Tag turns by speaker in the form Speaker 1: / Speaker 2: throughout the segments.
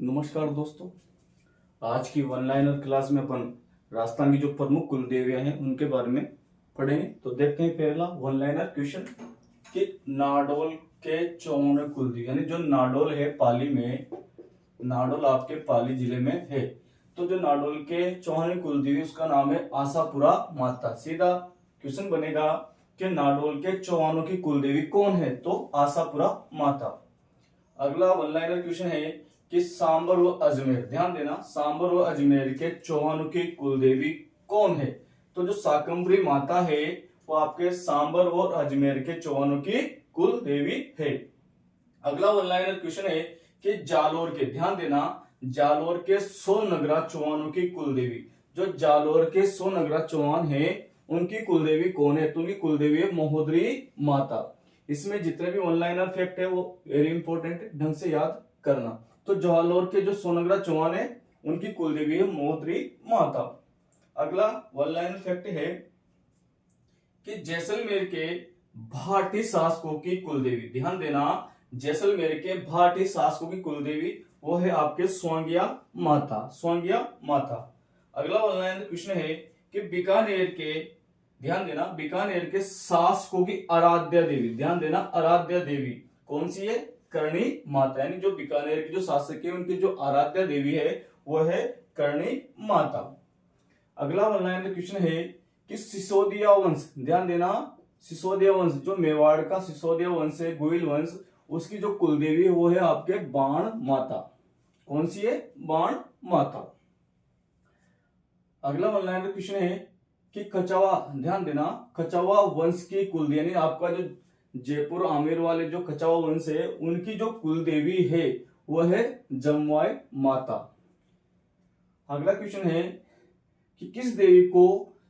Speaker 1: नमस्कार दोस्तों। आज की वन लाइनर क्लास में अपन राजस्थान की जो प्रमुख कुल देवियां हैं उनके बारे में पढ़ेंगे। तो देखते हैं पहला वन लाइनर क्वेश्चन कि नाडोल के 54 कुलदेवी, यानी जो नाडोल है पाली में, नाडोल आपके पाली जिले में है, तो जो नाडोल के 54 कुलदेवी उसका नाम है आशापुरा माता। सीधा क्वेश्चन बनेगा कि नाडोल के 54 की कुलदेवी कौन है, तो आशापुरा माता। अगला वन लाइनर क्वेश्चन है कि सांबर व अजमेर, ध्यान देना, सांबर व अजमेर के 54 की कुलदेवी कौन है, तो जो शाकंभरी माता है वो आपके सांबर और अजमेर के 54 की कुल देवी है। अगला वन लाइनर क्वेश्चन है कि जालोर के, ध्यान देना, जालोर के 100 नगरा 54 की कुल देवी, जो जालोर के 100 नगरा 54 है उनकी कुलदेवी कौन है, तो उनकी कुलदेवी है महोदरी माता। इसमें जितने भी वन लाइनर फैक्ट है वो वेरी इंपॉर्टेंट है, ढंग से याद करना। तो जालोर के जो 100 नगरा 54 है उनकी कुलदेवी है महोदरी माता। अगला वन लाइनर फैक्ट है कि जैसलमेर के भाटी शासकों की कुलदेवी, ध्यान देना, जैसलमेर के भाटी शासकों की कुलदेवी वो है आपके स्वांगिया माता, स्वांगिया माता। अगला वन लाइनर क्वेश्चन है कि बीकानेर के, ध्यान देना, बीकानेर के शासकों की आराध्या देवी, ध्यान देना, आराध्या देवी कौन सी है, करणी माता। यानी जो बीकानेर की जो शासक है उनकी जो आराध्या देवी है वो है करणी माता। अगला वन लाइनर क्वेश्चन है कि सिसोदिया वंश, ध्यान देना, सिसोदिया वंश जो मेवाड़ का सिसोदिया वंश है, गोइल वंश, उसकी जो कुलदेवी है वो है आपके बाण माता। कौन सी है, बाण माता। अगला वन लाइनर क्वेश्चन है कि कछावा, ध्यान देना, कछावा वंश की कुलदेवी, यानी आपका जो जयपुर आमेर वाले जो कछावा वंश है उनकी जो कुलदेवी है वो है जमवाय माता। अगला क्वेश्चन है कि किस देवी को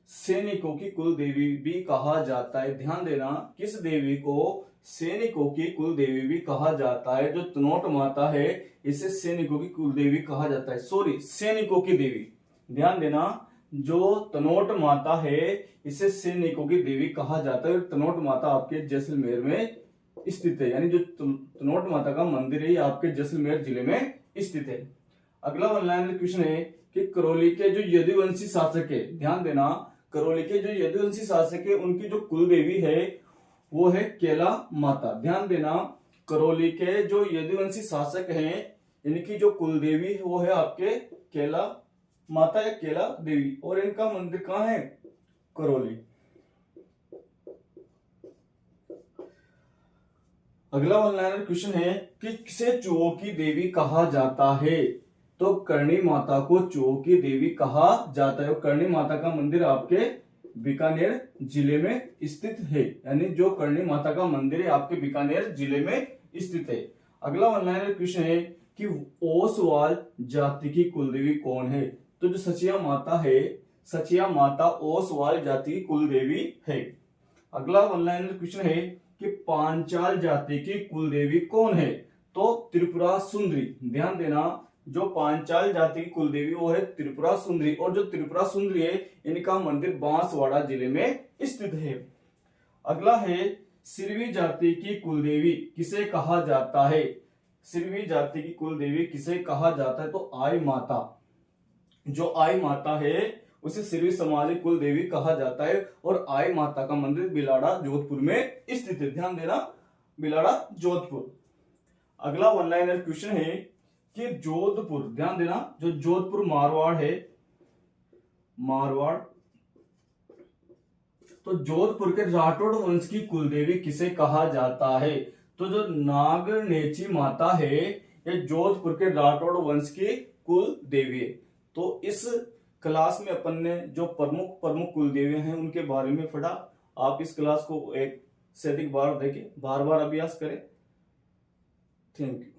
Speaker 1: सैनिकों की कुल देवी भी कहा जाता है, ध्यान देना, किस देवी को सैनिकों की कुल देवी भी कहा जाता है। जो तनोट माता है इसे सैनिकों की कुल देवी कहा जाता है, सॉरी, सैनिकों की देवी, ध्यान देना, जो तनोट माता है इसे सैनिकों की देवी कहा जाता है। तनोट माता आपके जैसलमेर में स्थित है, यानी जो तनोट माता का मंदिर है आपके जैसलमेर जिले में स्थित है। अगला वन लाइनर क्वेश्चन है कि करौली के जो यदुवंशी शासक है, ध्यान देना, करौली के जो यदुवंशी शासक है उनकी जो कुल देवी है वो है केला माता। ध्यान देना, करौली के जो यदुवंशी शासक हैं इनकी जो कुल देवी है वो है आपके केला माता या केला देवी, और इनका मंदिर कहाँ है, करौली। अगला वन लाइनर क्वेश्चन है कि किसे चूहों की देवी कहा जाता है, तो करणी माता को चूहों की देवी कहा जाता है। करणी माता का मंदिर आपके बीकानेर जिले में स्थित है, यानी जो करणी माता का मंदिर है आपके बीकानेर जिले में स्थित है। अगला वन लाइनर क्वेश्चन है कि ओसवाल जाति की कुलदेवी कौन है, तो जो सचिया माता है, सचिया माता ओसवाल जाति की कुलदेवी है। अगला वन लाइनर क्वेश्चन है कि पांचाल जाति की कुलदेवी कौन है, तो त्रिपुरा सुंदरी, ध्यान देना, जो पांचाल जाति की कुलदेवी वो है त्रिपुरा सुंदरी, और जो त्रिपुरा सुंदरी है इनका मंदिर बांसवाड़ा जिले में स्थित है। अगला है सिरवी जाति की कुलदेवी किसे कहा जाता है, सिरवी जाति की कुलदेवी किसे कहा जाता है, तो आई माता, जो आई माता है उसे सिरवी समाज कुल देवी कहा जाता है, और आई माता का मंदिर बिलाड़ा जोधपुर में स्थित है, ध्यान देना, बिलाड़ा जोधपुर। अगला वन लाइनर क्वेश्चन है कि जोधपुर, ध्यान देना, जो जोधपुर मारवाड़ है, मारवाड़, तो जोधपुर के राठौड़ वंश की कुलदेवी किसे कहा जाता है, तो जो नागनेची माता है ये जोधपुर के राठौड़ वंश की कुल देवी है। तो इस क्लास में अपन ने जो प्रमुख कुल देवी हैं उनके बारे में पढ़ा। आप इस क्लास को एक से अधिक बार देखें, बार बार अभ्यास करें। Thank you.